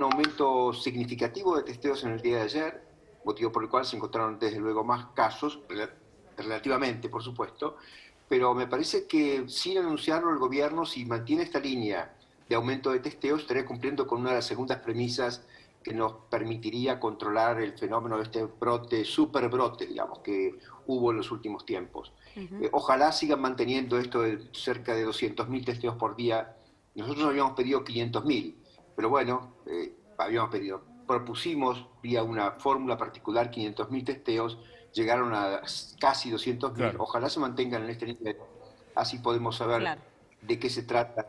aumento significativo de testeos en el día de ayer, motivo por el cual se encontraron desde luego más casos, relativamente por supuesto, pero me parece que sin anunciarlo el gobierno, si mantiene esta línea de aumento de testeos, estaría cumpliendo con una de las segundas premisas que nos permitiría controlar el fenómeno de este brote, superbrote, digamos, que hubo en los últimos tiempos. Ojalá sigan manteniendo esto de cerca de 200.000 testeos por día. Nosotros habíamos pedido 500.000, pero bueno, propusimos vía una fórmula particular 500.000 testeos, llegaron a casi 200.000. Claro. Ojalá se mantengan en este nivel, así podemos saber Claro. de qué se trata.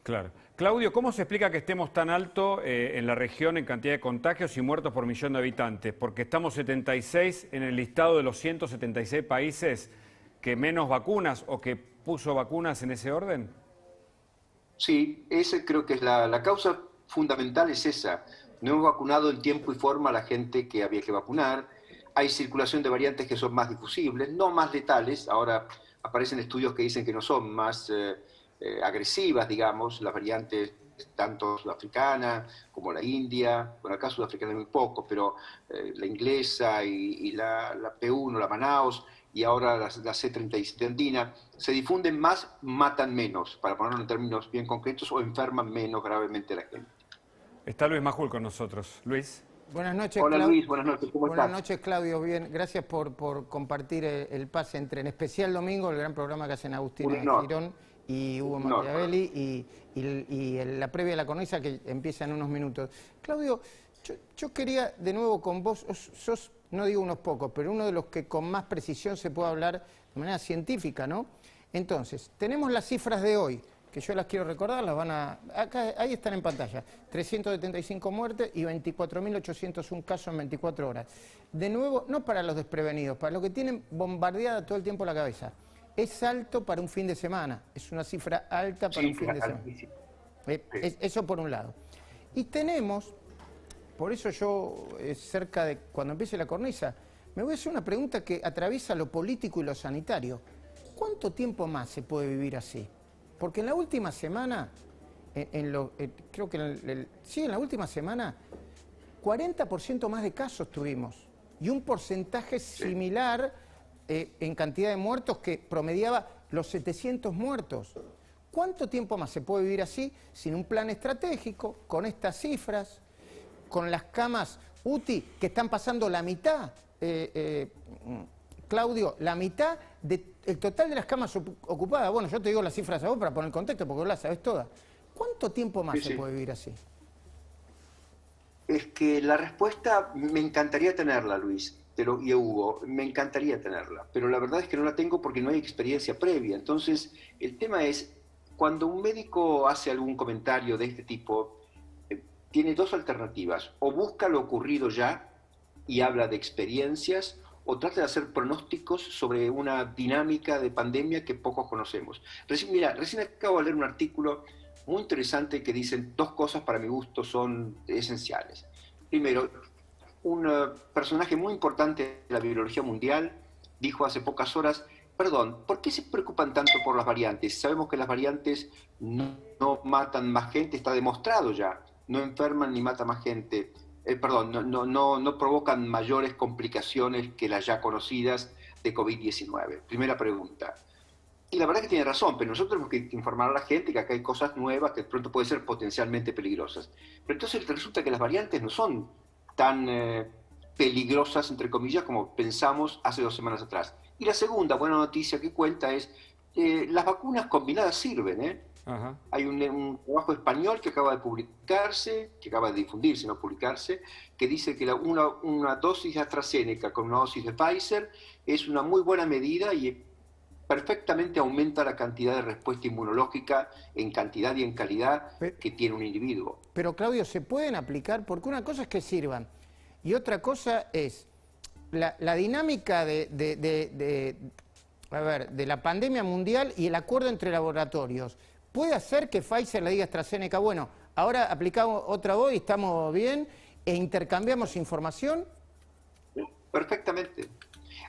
Claro. Claudio, ¿cómo se explica que estemos tan alto en la región en cantidad de contagios y muertos por millón de habitantes? Porque estamos 76 en el listado de los 176 países que menos vacunas o que puso vacunas en ese orden. Sí, ese creo que es la causa fundamental es esa. No hemos vacunado en tiempo y forma a la gente que había que vacunar. Hay circulación de variantes que son más difusibles, no más letales. Ahora aparecen estudios que dicen que no son más agresivas, digamos, las variantes tanto sudafricana como la india, bueno, acá sudafricana muy poco, pero la inglesa y la P1, la Manaus, y ahora la C37 andina, se difunden más, matan menos, para ponerlo en términos bien concretos, o enferman menos gravemente a la gente. Está Luis Majul con nosotros. Luis. Buenas noches, Hola Luis, buenas noches, ¿cómo estás? Buenas noches, Claudio. Bien, gracias por compartir el pase entre En Especial Domingo, el gran programa que hacen Agustín Girón y Hugo Machiavelli, y la previa a la cornisa que empieza en unos minutos. Claudio, yo quería de nuevo con vos, sos, no digo unos pocos, pero uno de los que con más precisión se puede hablar de manera científica, ¿no? Entonces, tenemos las cifras de hoy, que yo las quiero recordar, ahí están en pantalla, 375 muertes y 24.801 casos en 24 horas. De nuevo, no para los desprevenidos, para los que tienen bombardeada todo el tiempo la cabeza. Es alto para un fin de semana, es una cifra alta para un fin de semana. Eso por un lado. Y tenemos, por eso yo, cerca de cuando empiece la cornisa, me voy a hacer una pregunta que atraviesa lo político y lo sanitario. ¿Cuánto tiempo más se puede vivir así? Porque en la última semana, creo que en la última semana, 40% más de casos tuvimos y un porcentaje similar en cantidad de muertos que promediaba los 700 muertos. ¿Cuánto tiempo más se puede vivir así sin un plan estratégico, con estas cifras, con las camas UTI que están pasando la mitad? Claudio, la mitad del total de las camas ocupadas. Bueno, yo te digo las cifras a vos para poner el contexto, porque vos las sabés todas. ¿Cuánto tiempo más se puede vivir así? Es que la respuesta me encantaría tenerla, Luis, y Hugo, me encantaría tenerla, pero la verdad es que no la tengo porque no hay experiencia previa. Entonces, el tema es, cuando un médico hace algún comentario de este tipo, tiene dos alternativas. O busca lo ocurrido ya y habla de experiencias, o trata de hacer pronósticos sobre una dinámica de pandemia que pocos conocemos. Recién acabo de leer un artículo muy interesante que dicen dos cosas para mi gusto son esenciales. Primero, un personaje muy importante de la virología mundial dijo hace pocas horas, perdón, ¿por qué se preocupan tanto por las variantes? Sabemos que las variantes no matan más gente, está demostrado ya, no enferman ni matan más gente. No provocan mayores complicaciones que las ya conocidas de COVID-19. Primera pregunta. Y la verdad que tiene razón, pero nosotros tenemos que informar a la gente que acá hay cosas nuevas que de pronto pueden ser potencialmente peligrosas. Pero entonces resulta que las variantes no son tan peligrosas, entre comillas, como pensamos hace 2 semanas atrás. Y la segunda buena noticia que cuenta es las vacunas combinadas sirven, ¿eh? Ajá. Hay un trabajo español que acaba de publicarse, que acaba de difundirse, no publicarse, que dice que una dosis de AstraZeneca con una dosis de Pfizer es una muy buena medida y perfectamente aumenta la cantidad de respuesta inmunológica en cantidad y en calidad que tiene un individuo. Pero Claudio, ¿se pueden aplicar? Porque una cosa es que sirvan y otra cosa es la dinámica de la pandemia mundial y el acuerdo entre laboratorios. ¿Puede hacer que Pfizer le diga a AstraZeneca, bueno, ahora aplicamos otra voz y estamos bien e intercambiamos información? Perfectamente.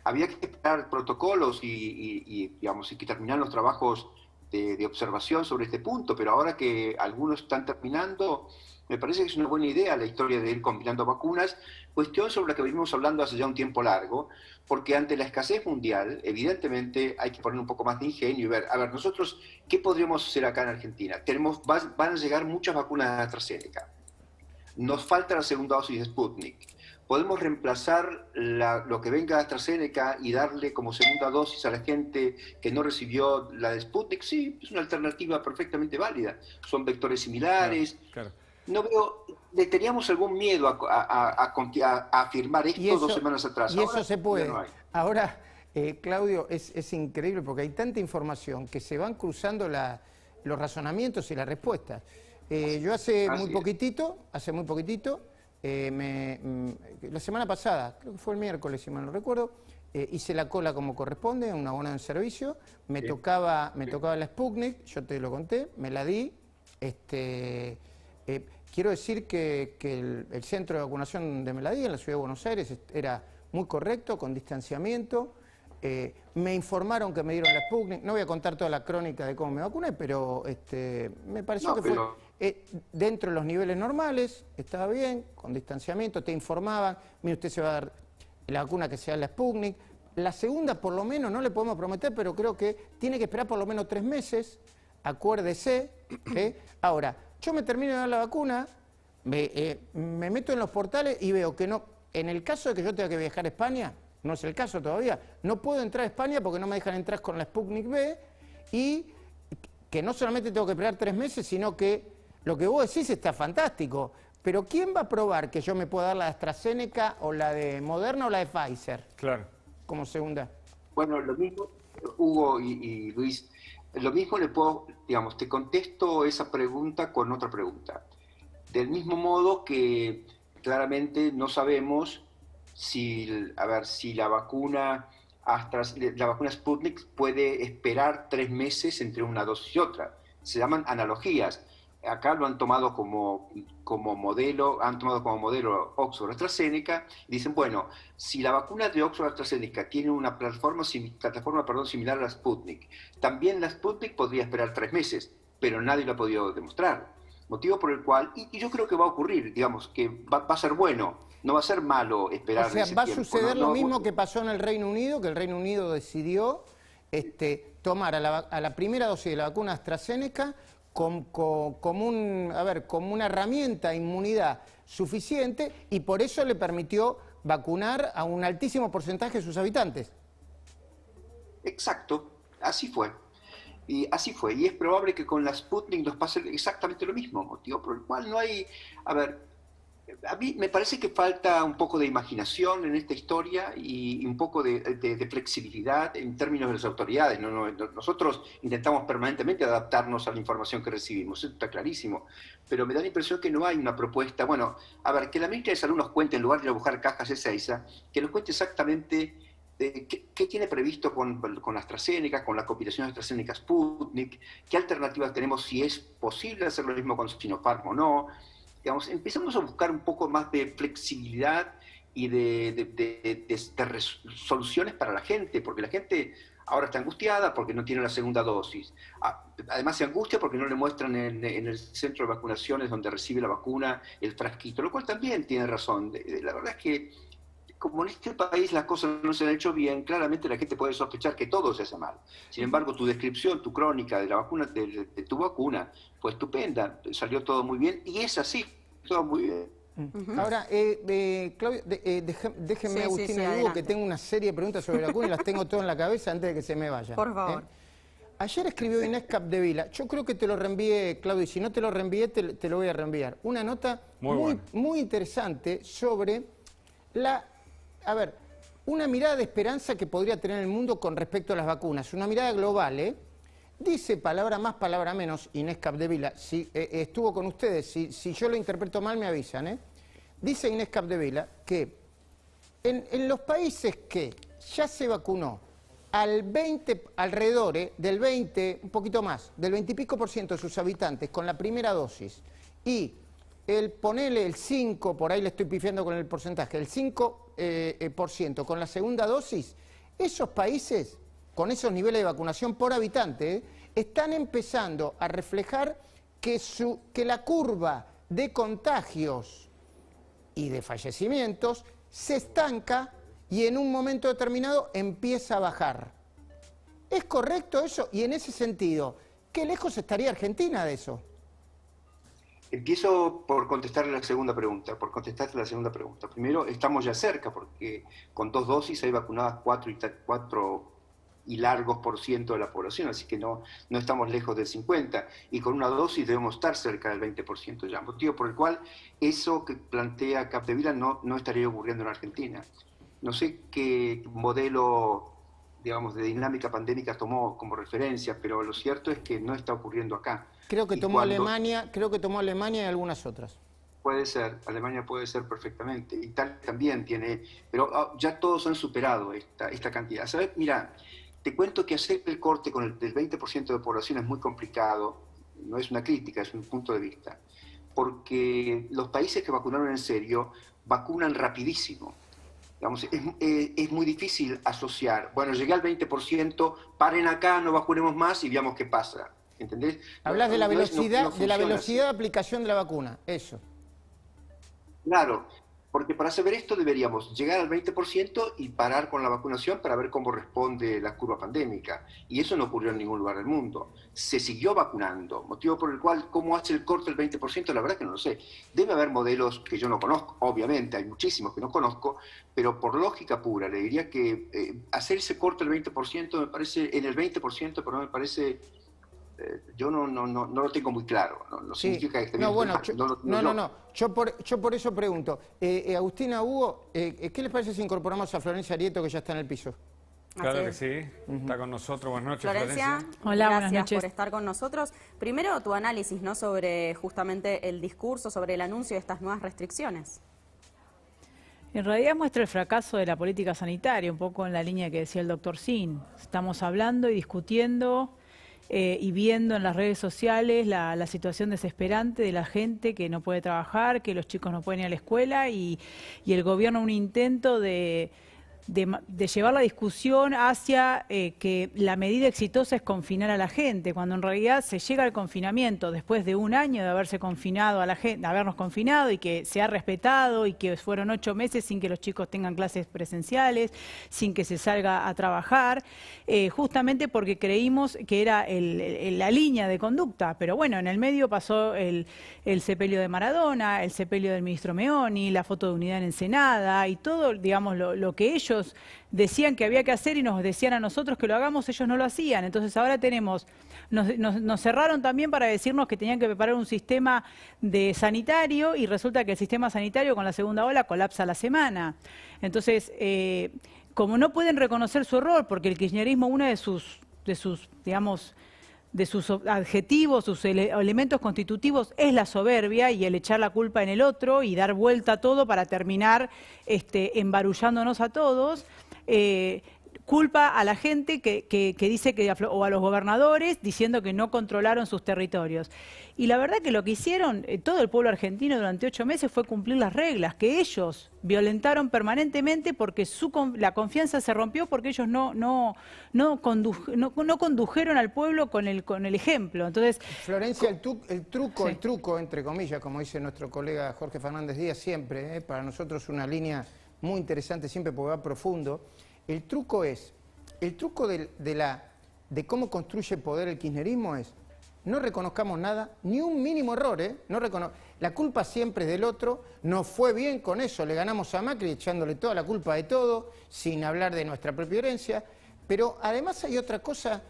Había que crear protocolos y que terminar los trabajos de observación sobre este punto, pero ahora que algunos están terminando, Me parece que es una buena idea la historia de ir combinando vacunas, cuestión sobre la que venimos hablando hace ya un tiempo largo, porque ante la escasez mundial, evidentemente hay que poner un poco más de ingenio y ver, a ver, nosotros, ¿qué podríamos hacer acá en Argentina? Van a llegar muchas vacunas de AstraZeneca. Nos falta la segunda dosis de Sputnik. ¿Podemos reemplazar lo que venga de AstraZeneca y darle como segunda dosis a la gente que no recibió la de Sputnik? Sí, es una alternativa perfectamente válida. Son vectores similares. Claro. No veo, ¿le teníamos algún miedo a afirmar esto 2 semanas atrás? Y ahora, eso se puede. No ahora, Claudio, es increíble porque hay tanta información que se van cruzando los razonamientos y las respuestas. Yo hace muy poquitito, la semana pasada, creo que fue el miércoles, si mal no recuerdo, hice la cola como corresponde, un abonado en servicio, me tocaba la Sputnik, yo te lo conté, me la di. Quiero decir que el centro de vacunación donde me la di, en la ciudad de Buenos Aires, era muy correcto, con distanciamiento. Me informaron que me dieron la Sputnik. No voy a contar toda la crónica de cómo me vacuné, pero me pareció que fue dentro de los niveles normales, estaba bien, con distanciamiento, te informaban, mire, usted se va a dar la vacuna que sea la Sputnik. La segunda, por lo menos, no le podemos prometer, pero creo que tiene que esperar por lo menos 3 meses, acuérdese. Ahora, yo me termino de dar la vacuna, me meto en los portales y veo que no, en el caso de que yo tenga que viajar a España, no es el caso todavía, no puedo entrar a España porque no me dejan entrar con la Sputnik V, y que no solamente tengo que esperar 3 meses, sino que lo que vos decís está fantástico, pero ¿quién va a probar que yo me pueda dar la de AstraZeneca o la de Moderna o la de Pfizer? Claro. Como segunda. Bueno, lo mismo, Hugo y Luis, lo mismo le puedo, digamos, te contesto esa pregunta con otra pregunta. Del mismo modo que claramente no sabemos si la vacuna Sputnik puede esperar 3 meses entre una dosis y otra. Se llaman analogías. Acá lo han tomado como modelo, Oxford AstraZeneca, y dicen, bueno, si la vacuna de Oxford AstraZeneca tiene una plataforma similar a la Sputnik, también la Sputnik podría esperar 3 meses, pero nadie lo ha podido demostrar. Motivo por el cual, y yo creo que va a ocurrir, digamos, que va a ser bueno, no va a ser malo esperar. O sea, va a suceder lo mismo que pasó en el Reino Unido, que el Reino Unido decidió tomar a la primera dosis de la vacuna AstraZeneca como una herramienta de inmunidad suficiente, y por eso le permitió vacunar a un altísimo porcentaje de sus habitantes. Exacto, así fue. Y así fue. Y es probable que con la Sputnik nos pase exactamente lo mismo, motivo por el cual no hay... A mí me parece que falta un poco de imaginación en esta historia y un poco de flexibilidad en términos de las autoridades. Nosotros intentamos permanentemente adaptarnos a la información que recibimos, eso está clarísimo, pero me da la impresión que no hay una propuesta. Bueno, que la ministra de Salud nos cuente, en lugar de ir a buscar cajas Ezeiza, que nos cuente exactamente qué tiene previsto con AstraZeneca, con la combinación de AstraZeneca Sputnik, qué alternativas tenemos, si es posible hacer lo mismo con Sinopharm o no. Digamos, empezamos a buscar un poco más de flexibilidad y de soluciones para la gente, porque la gente ahora está angustiada porque no tiene la segunda dosis. Además se angustia porque no le muestran en el centro de vacunaciones donde recibe la vacuna el frasquito, lo cual también tiene razón. La verdad es que como en este país las cosas no se han hecho bien, claramente la gente puede sospechar que todo se hace mal. Sin embargo, tu descripción, tu crónica de la vacuna, de tu vacuna, fue estupenda, salió todo muy bien, y es así, todo muy bien. Ahora, Claudio, déjenme, Agustín y Hugo, que tengo una serie de preguntas sobre la vacuna y las tengo todas en la cabeza antes de que se me vayan. Por favor. Ayer escribió Inés Capdevila, yo creo que te lo reenvié, Claudio, y si no te lo reenvié, te lo voy a reenviar. Una nota muy interesante sobre una mirada de esperanza que podría tener el mundo con respecto a las vacunas, una mirada global, Dice, palabra más, palabra menos, Inés Capdevila, si estuvo con ustedes, si yo lo interpreto mal me avisan, Dice Inés Capdevila que en los países que ya se vacunó alrededor del 20, un poquito más, del 20 y pico % de sus habitantes con la primera dosis, y ponele el 5, por ahí le estoy pifiando con el porcentaje, el 5% con la segunda dosis, esos países con esos niveles de vacunación por habitante, están empezando a reflejar que la curva de contagios y de fallecimientos se estanca y en un momento determinado empieza a bajar. ¿Es correcto eso? Y en ese sentido, ¿qué lejos estaría Argentina de eso? Empiezo por contestarle la segunda pregunta, Primero, estamos ya cerca, porque con 2 dosis hay vacunadas 4 y largos % de la población, así que no estamos lejos del 50%, y con una dosis debemos estar cerca del 20% ya, motivo por el cual eso que plantea Capdevila no estaría ocurriendo en Argentina. No sé qué modelo, digamos, de dinámica pandémica tomó como referencia, pero lo cierto es que no está ocurriendo acá. Creo que tomó Alemania y algunas otras. Puede ser, Alemania puede ser perfectamente, Italia también tiene, pero ya todos han superado esta cantidad. ¿Sabes? Mira, te cuento que hacer el corte con el 20% de población es muy complicado, no es una crítica, es un punto de vista, porque los países que vacunaron en serio vacunan rapidísimo. Digamos, es muy difícil asociar, bueno, llegué al 20%, paren acá, no vacunemos más y veamos qué pasa. ¿Entendés? Hablas de la velocidad, de aplicación de la vacuna, eso. Claro, porque para saber esto deberíamos llegar al 20% y parar con la vacunación para ver cómo responde la curva pandémica. Y eso no ocurrió en ningún lugar del mundo. Se siguió vacunando, motivo por el cual, ¿cómo hace el corte del 20%? La verdad que no lo sé. Debe haber modelos que yo no conozco, obviamente, hay muchísimos que no conozco, pero por lógica pura le diría que hacer ese corte del 20% me parece, en el 20%, pero me parece... yo no lo tengo muy claro, no sí. Significa que esté bien. No. Yo por eso pregunto. Agustina, Hugo, ¿qué les parece si incorporamos a Florencia Arieto, que ya está en el piso? Claro que sí, está con nosotros. Buenas noches, Florencia. Hola, buenas noches. Por estar con nosotros. Primero, tu análisis, ¿no?, sobre justamente el discurso, sobre el anuncio de estas nuevas restricciones. En realidad muestra el fracaso de la política sanitaria, un poco en la línea que decía el doctor Sin. Estamos hablando y discutiendo y viendo en las redes sociales la situación desesperante de la gente que no puede trabajar, que los chicos no pueden ir a la escuela y el gobierno un intento de llevar la discusión hacia que la medida exitosa es confinar a la gente, cuando en realidad se llega al confinamiento después de un año de haberse confinado a la gente, de habernos confinado y que se ha respetado y que fueron 8 meses sin que los chicos tengan clases presenciales, sin que se salga a trabajar, justamente porque creímos que era la línea de conducta, pero bueno, en el medio pasó el sepelio de Maradona, el sepelio del ministro Meoni, la foto de unidad en Ensenada y todo, digamos, lo que ellos decían que había que hacer y nos decían a nosotros que lo hagamos, ellos no lo hacían. Entonces ahora nos cerraron también para decirnos que tenían que preparar un sistema sanitario y resulta que el sistema sanitario con la segunda ola colapsa la semana. Entonces, como no pueden reconocer su error, porque el kirchnerismo, uno de sus digamos, de sus adjetivos, sus elementos constitutivos es la soberbia y el echar la culpa en el otro y dar vuelta a todo para terminar embarullándonos a todos. Culpa a la gente que dice que, o a los gobernadores diciendo que no controlaron sus territorios. Y la verdad que lo que hicieron todo el pueblo argentino durante 8 meses fue cumplir las reglas, que ellos violentaron permanentemente porque la confianza se rompió porque ellos no condujeron al pueblo con el ejemplo. Entonces, Florencia, el truco, entre comillas, como dice nuestro colega Jorge Fernández Díaz, siempre, para nosotros una línea muy interesante, siempre porque va profundo. El truco de cómo construye poder el kirchnerismo es: no reconozcamos nada, ni un mínimo error, la culpa siempre es del otro, nos fue bien con eso, le ganamos a Macri echándole toda la culpa de todo, sin hablar de nuestra propia herencia, pero además hay otra cosa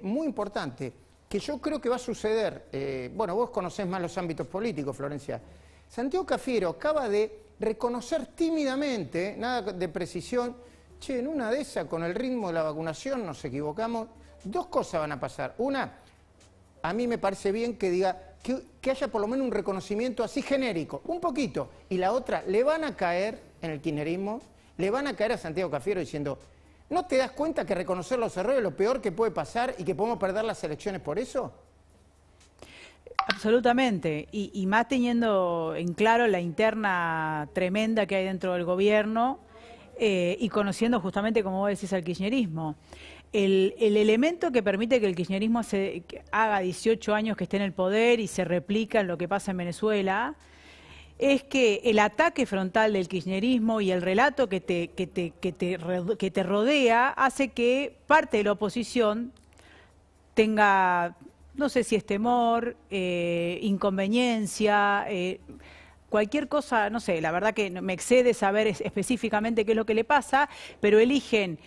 muy importante, que yo creo que va a suceder, bueno, vos conocés más los ámbitos políticos, Florencia. Santiago Cafiero acaba de reconocer tímidamente, nada de precisión, che, en una de esas, con el ritmo de la vacunación, nos equivocamos. 2 cosas van a pasar. Una, a mí me parece bien que diga que haya por lo menos un reconocimiento así genérico, un poquito. Y la otra, le van a caer en el kirchnerismo, le van a caer a Santiago Cafiero diciendo: ¿no te das cuenta que reconocer los errores es lo peor que puede pasar y que podemos perder las elecciones por eso? Absolutamente, y más teniendo en claro la interna tremenda que hay dentro del gobierno y conociendo justamente, como vos decís, al kirchnerismo. el elemento que permite que el kirchnerismo haga 18 años que esté en el poder y se replica en lo que pasa en Venezuela, es que el ataque frontal del kirchnerismo y el relato que te rodea hace que parte de la oposición tenga, no sé si es temor, inconveniencia, cualquier cosa, no sé, la verdad que me excede saber específicamente qué es lo que le pasa, pero eligen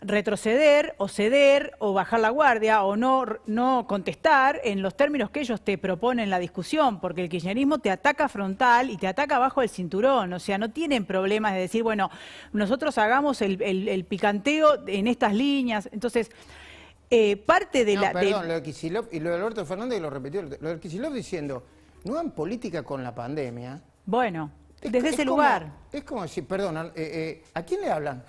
retroceder o ceder o bajar la guardia o no contestar en los términos que ellos te proponen la discusión, porque el kirchnerismo te ataca frontal y te ataca bajo el cinturón, o sea, no tienen problemas de decir, bueno, nosotros hagamos el picanteo en estas líneas, entonces... parte de Perdón, lo de Kicillof y lo de Alberto Fernández, que lo repitió, lo de Kicillof diciendo, no hagan política con la pandemia. Bueno, desde ese lugar. Es como decir, perdón, ¿a quién le hablan?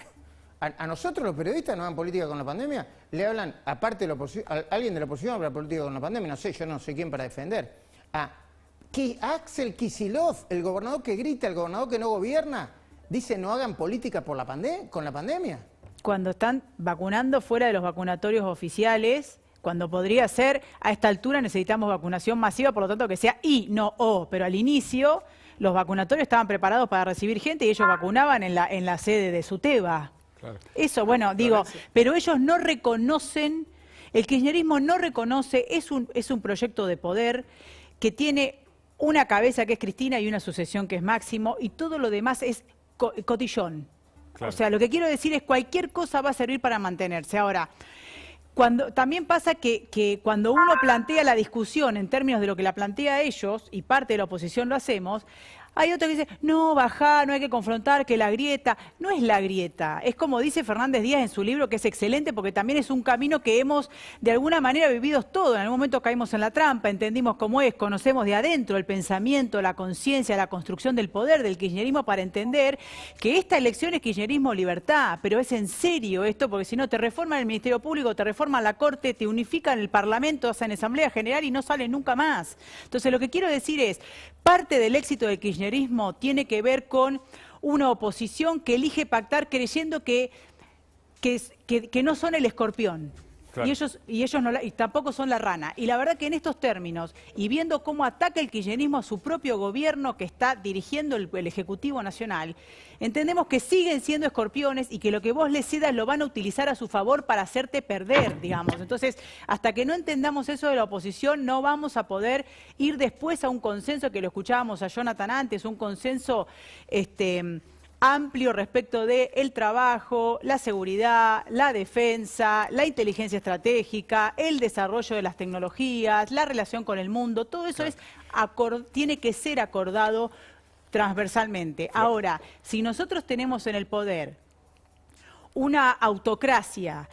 ¿A nosotros los periodistas no hagan política con la pandemia? ¿Le hablan, aparte de la oposición, a alguien de la oposición habla política con la pandemia? No sé, yo no sé quién para defender. A Axel Kicillof, el gobernador que grita, el gobernador que no gobierna, dice no hagan política con la pandemia. Cuando están vacunando fuera de los vacunatorios oficiales, cuando podría ser, a esta altura necesitamos vacunación masiva, por lo tanto que sea I, no O, pero al inicio los vacunatorios estaban preparados para recibir gente y ellos vacunaban en la sede de SUTEBA. Claro. Eso, bueno, digo, pero ellos no reconocen, el kirchnerismo no reconoce, es un proyecto de poder que tiene una cabeza que es Cristina y una sucesión que es Máximo y todo lo demás es cotillón. Claro. O sea, lo que quiero decir es cualquier cosa va a servir para mantenerse. Ahora, también pasa que cuando uno plantea la discusión en términos de lo que la plantea ellos, y parte de la oposición lo hacemos, hay otro que dice, no, bajá, no hay que confrontar, que la grieta. No es la grieta, es como dice Fernández Díaz en su libro, que es excelente porque también es un camino que hemos de alguna manera vivido todos. En algún momento caímos en la trampa, entendimos cómo es, conocemos de adentro el pensamiento, la conciencia, la construcción del poder del kirchnerismo para entender que esta elección es kirchnerismo-libertad, pero es en serio esto, porque si no te reforman el Ministerio Público, te reforman la Corte, te unifican el Parlamento, hacen Asamblea General y no salen nunca más. Entonces lo que quiero decir es, parte del éxito del kirchnerismo tiene que ver con una oposición que elige pactar creyendo que no son el escorpión. Claro. Y ellos no y tampoco son la rana. Y la verdad que en estos términos, y viendo cómo ataca el kirchnerismo a su propio gobierno que está dirigiendo el Ejecutivo Nacional, entendemos que siguen siendo escorpiones y que lo que vos les cedas lo van a utilizar a su favor para hacerte perder, digamos. Entonces, hasta que no entendamos eso de la oposición, no vamos a poder ir después a un consenso, que lo escuchábamos a Jonathan antes, un consenso amplio respecto de el trabajo, la seguridad, la defensa, la inteligencia estratégica, el desarrollo de las tecnologías, la relación con el mundo, todo eso tiene que ser acordado transversalmente. Ahora, si nosotros tenemos en el poder una autocracia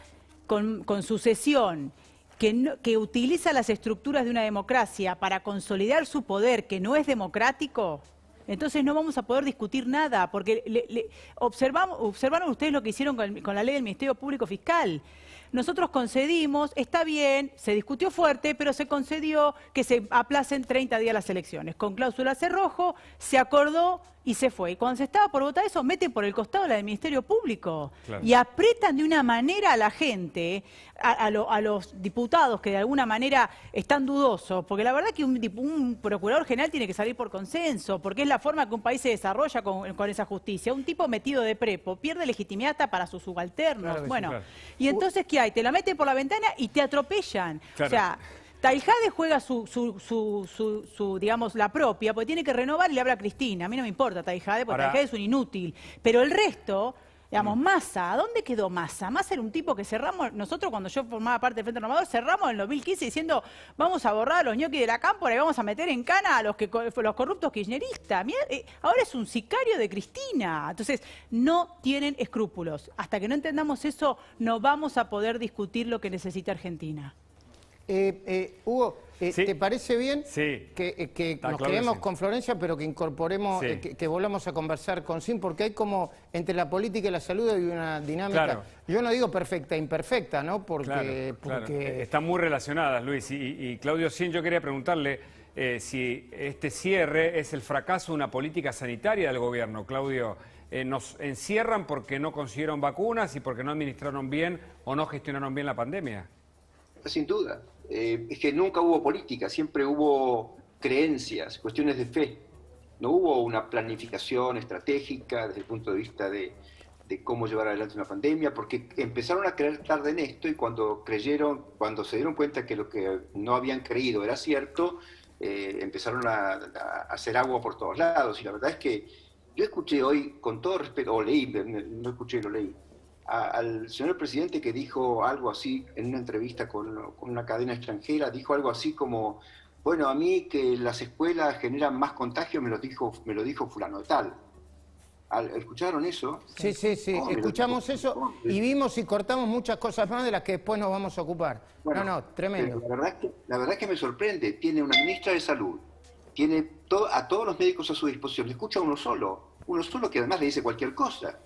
con sucesión que utiliza las estructuras de una democracia para consolidar su poder que no es democrático, entonces no vamos a poder discutir nada, porque observaron ustedes lo que hicieron con la ley del Ministerio Público Fiscal. Nosotros concedimos, está bien, se discutió fuerte, pero se concedió que se aplacen 30 días las elecciones. Con cláusula cerrojo, se acordó y se fue. Y cuando se estaba por votar eso, meten por el costado la del Ministerio Público. Claro. Y apretan de una manera a la gente, a los diputados que de alguna manera están dudosos, porque la verdad que un procurador general tiene que salir por consenso, porque es la forma que un país se desarrolla con esa justicia. Un tipo metido de prepo pierde legitimidad hasta para sus subalternos. Claro, bueno, sí, claro. Y entonces, ¿qué hay? Te la meten por la ventana y te atropellan. Claro. O sea, Tailhade juega digamos, la propia, porque tiene que renovar y le habla a Cristina. A mí no me importa Tailhade, porque Tailhade es un inútil. Pero el resto, digamos, Massa, ¿dónde quedó Massa? Massa era un tipo que cerramos, nosotros cuando yo formaba parte del Frente Renovador, cerramos en el 2015 diciendo, vamos a borrar a los ñoquis de la cámpora y vamos a meter en cana a los corruptos kirchneristas. Mirá, ahora es un sicario de Cristina. Entonces, no tienen escrúpulos. Hasta que no entendamos eso, no vamos a poder discutir lo que necesita Argentina. Hugo, ¿Sí? ¿te parece bien que nos quedemos con Florencia, pero que incorporemos, que volvamos a conversar con Sim? Porque hay como, entre la política y la salud hay una dinámica, yo no digo perfecta, imperfecta, ¿no? Porque están muy relacionadas, Luis. Y Claudio Sim, yo quería preguntarle, si este cierre es el fracaso de una política sanitaria del gobierno, Claudio. Nos encierran porque no consiguieron vacunas y porque no administraron bien o no gestionaron bien la pandemia. Sin duda. Es que nunca hubo política, siempre hubo creencias, cuestiones de fe. No hubo una planificación estratégica desde el punto de vista de cómo llevar adelante una pandemia, porque empezaron a creer tarde en esto y cuando se dieron cuenta que lo que no habían creído era cierto, empezaron a hacer agua por todos lados. Y la verdad es que yo escuché hoy, con todo respeto, o leí, no escuché, lo leí, al señor presidente que dijo algo así en una entrevista con una cadena extranjera, dijo algo así como, bueno, a mí que las escuelas generan más contagio me lo dijo fulano de tal. ¿Escucharon eso? Sí, escuchamos eso y vimos y cortamos muchas cosas más de las que después nos vamos a ocupar. Bueno, tremendo. La verdad es que me sorprende. Tiene una ministra de Salud, tiene a todos los médicos a su disposición, le escucha a uno solo que además le dice cualquier cosa.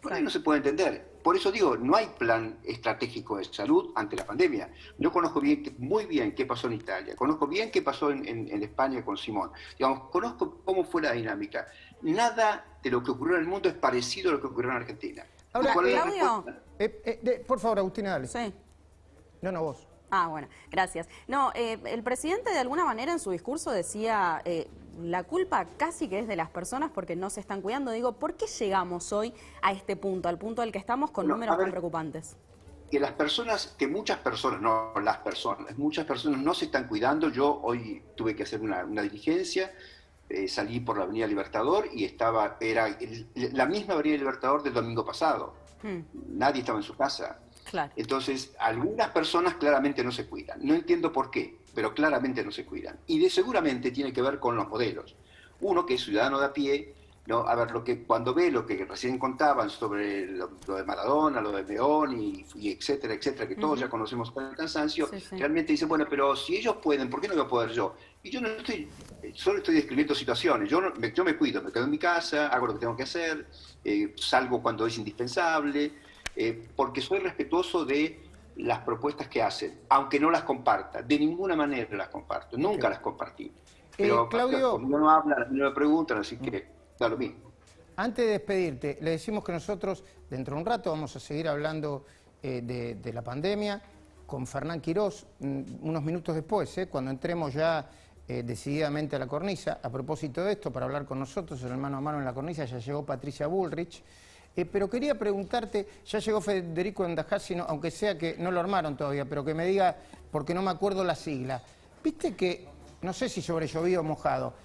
Por ahí no se puede entender. Por eso digo, no hay plan estratégico de salud ante la pandemia. Yo conozco muy bien qué pasó en Italia, conozco bien qué pasó en España con Simón. Digamos, conozco cómo fue la dinámica. Nada de lo que ocurrió en el mundo es parecido a lo que ocurrió en Argentina. Ahora, Claudio. Por favor, Agustina, dale. Sí. No, vos. Ah, bueno, gracias. No, el presidente de alguna manera en su discurso decía, la culpa casi que es de las personas porque no se están cuidando. Digo, ¿por qué llegamos hoy a este punto, al punto al que estamos con números tan preocupantes? Que muchas personas no se están cuidando. Yo hoy tuve que hacer una diligencia, salí por la Avenida Libertador y era la misma Avenida Libertador del domingo pasado. Nadie estaba en su casa. Claro. Entonces, algunas personas claramente no se cuidan. No entiendo por qué, pero claramente no se cuidan. Y seguramente tiene que ver con los modelos. Uno que es ciudadano de a pie, ¿no? A ver, cuando ve lo que recién contaban sobre lo de Maradona, lo de León y etcétera, que todos ya conocemos con el cansancio, realmente dicen, bueno, pero si ellos pueden, ¿por qué no voy a poder yo? Y yo solo estoy describiendo situaciones. Yo me cuido, me quedo en mi casa, hago lo que tengo que hacer, salgo cuando es indispensable, porque soy respetuoso de las propuestas que hacen, aunque no las comparta, de ninguna manera las comparto, nunca las compartí. Pero Claudio, como no hablan, no me preguntan, así que da lo mismo. Antes de despedirte, le decimos que nosotros dentro de un rato vamos a seguir hablando de la pandemia con Fernán Quirós, unos minutos después, cuando entremos ya decididamente a la cornisa. A propósito de esto, para hablar con nosotros en el mano a mano en la cornisa, ya llegó Patricia Bullrich. Pero quería preguntarte, ya llegó Federico Endajásino, aunque sea que no lo armaron todavía, pero que me diga, porque no me acuerdo la sigla. Viste que, no sé si sobre llovido o mojado,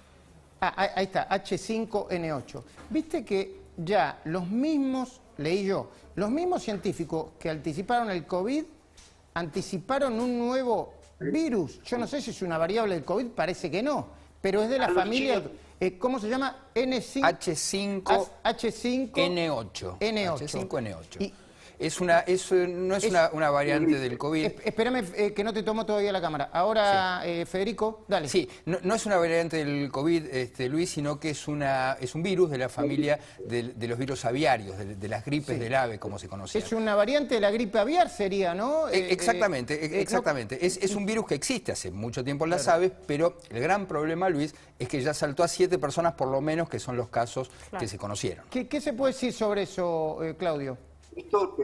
ahí está, H5N8. Viste que ya los mismos, leí yo, los mismos científicos que anticiparon el COVID, anticiparon un nuevo virus. Yo no sé si es una variable del COVID, parece que no, pero es de la familia... ¿Cómo se llama? H5N8. H5N8. No es una variante del COVID. Espérame que no te tomo todavía la cámara. Ahora, sí. Federico, dale. Sí, no es una variante del COVID, Luis, sino que es un virus de la familia de los virus aviarios, de las gripes del ave, como se conocía. Es una variante de la gripe aviar, sería, ¿no? Exactamente. Es un virus que existe hace mucho tiempo en las aves, pero el gran problema, Luis, es que ya saltó a 7 personas por lo menos, que son los casos que se conocieron. ¿Qué se puede decir sobre eso, Claudio? Esto,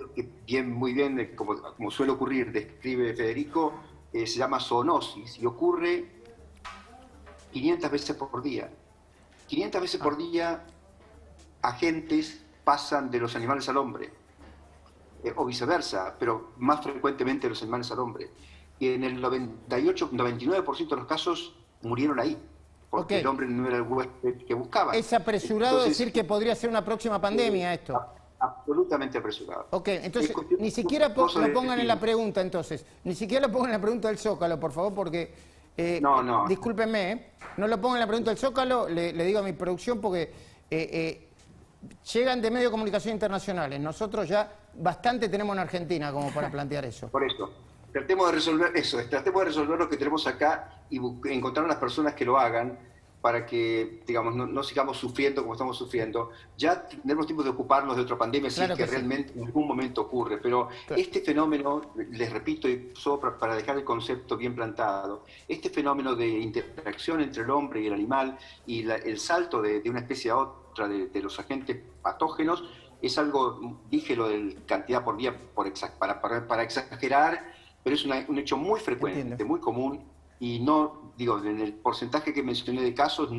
que muy bien, como suele ocurrir, describe Federico, se llama zoonosis y ocurre 500 veces por día. 500 veces por día agentes pasan de los animales al hombre, o viceversa, pero más frecuentemente de los animales al hombre. Y en el 99% de los casos murieron ahí, porque el hombre no era el huésped que buscaban. Es apresurado decir que podría ser una próxima pandemia esto. Absolutamente apresurado. Ok, entonces ni siquiera lo pongan en la pregunta, ni siquiera lo pongan en la pregunta del Zócalo, por favor, porque, no. Discúlpenme, no lo pongan en la pregunta del Zócalo, le digo a mi producción, porque llegan de medios de comunicación internacionales, nosotros ya bastante tenemos en Argentina como para plantear eso. Por eso, tratemos de resolver lo que tenemos acá y encontrar a las personas que lo hagan, para que, digamos, no sigamos sufriendo como estamos sufriendo. Ya tendremos tiempo de ocuparnos de otra pandemia, si es que realmente en algún momento ocurre. Pero este fenómeno, les repito, y solo para dejar el concepto bien plantado, este fenómeno de interacción entre el hombre y el animal y el salto de una especie a otra de los agentes patógenos, es algo, dije lo de cantidad por día para exagerar, pero es un hecho muy frecuente, muy común. Y no, digo, en el porcentaje que mencioné de casos,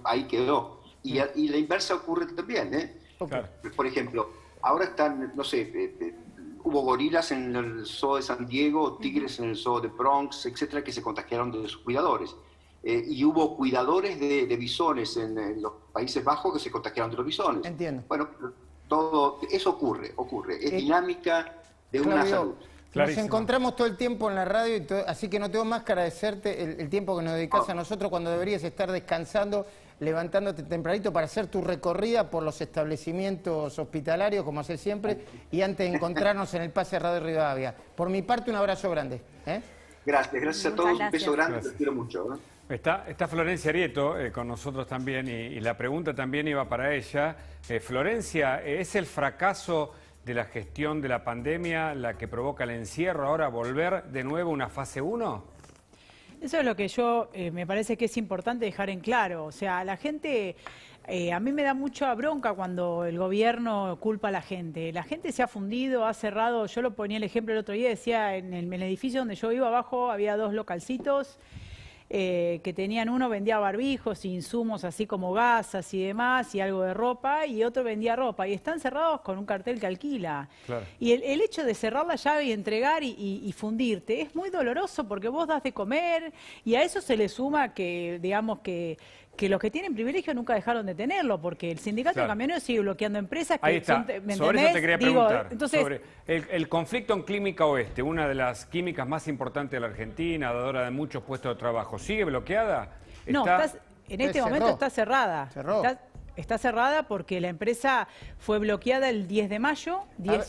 ahí quedó. Y la inversa ocurre también, ¿eh? Claro. Por ejemplo, ahora están, no sé, hubo gorilas en el zoo de San Diego, tigres en el zoo de Bronx, etcétera, que se contagiaron de sus cuidadores. Y hubo cuidadores de bisones en los Países Bajos que se contagiaron de los bisones. Entiendo. Bueno, todo eso ocurre. Es dinámica de una salud. Clarísimo. Nos encontramos todo el tiempo en la radio, así que no tengo más que agradecerte el tiempo que nos dedicás a nosotros cuando deberías estar descansando, levantándote tempranito para hacer tu recorrida por los establecimientos hospitalarios, como haces siempre, y antes de encontrarnos en el Pase Radio Rivadavia. Por mi parte, un abrazo grande. Gracias a todos, un beso grande, los quiero mucho. Está Florencia Arieto con nosotros también, y la pregunta también iba para ella. Florencia, ¿es el fracaso de la gestión de la pandemia la que provoca el encierro, ahora volver de nuevo a una fase 1? Eso es lo que yo me parece que es importante dejar en claro. O sea, la gente, a mí me da mucha bronca cuando el gobierno culpa a la gente. La gente se ha fundido, ha cerrado. Yo lo ponía el ejemplo el otro día, decía, en el edificio donde yo iba abajo había 2 localcitos que tenían, uno vendía barbijos, insumos así como gasas y demás, y algo de ropa, y otro vendía ropa, y están cerrados con un cartel que alquila. Claro. Y el hecho de cerrar la llave y entregar y fundirte es muy doloroso porque vos das de comer, y a eso se le suma que, digamos, que los que tienen privilegio nunca dejaron de tenerlo, porque el sindicato de camioneros sigue bloqueando empresas que ahí está. Son, ¿me sobre entendés? Eso te quería preguntar. Entonces, sobre el conflicto en Química Oeste, una de las químicas más importantes de la Argentina, dadora de muchos puestos de trabajo, ¿sigue bloqueada? No, en este momento está cerrada. Está cerrada porque la empresa fue bloqueada el 10 de mayo, 18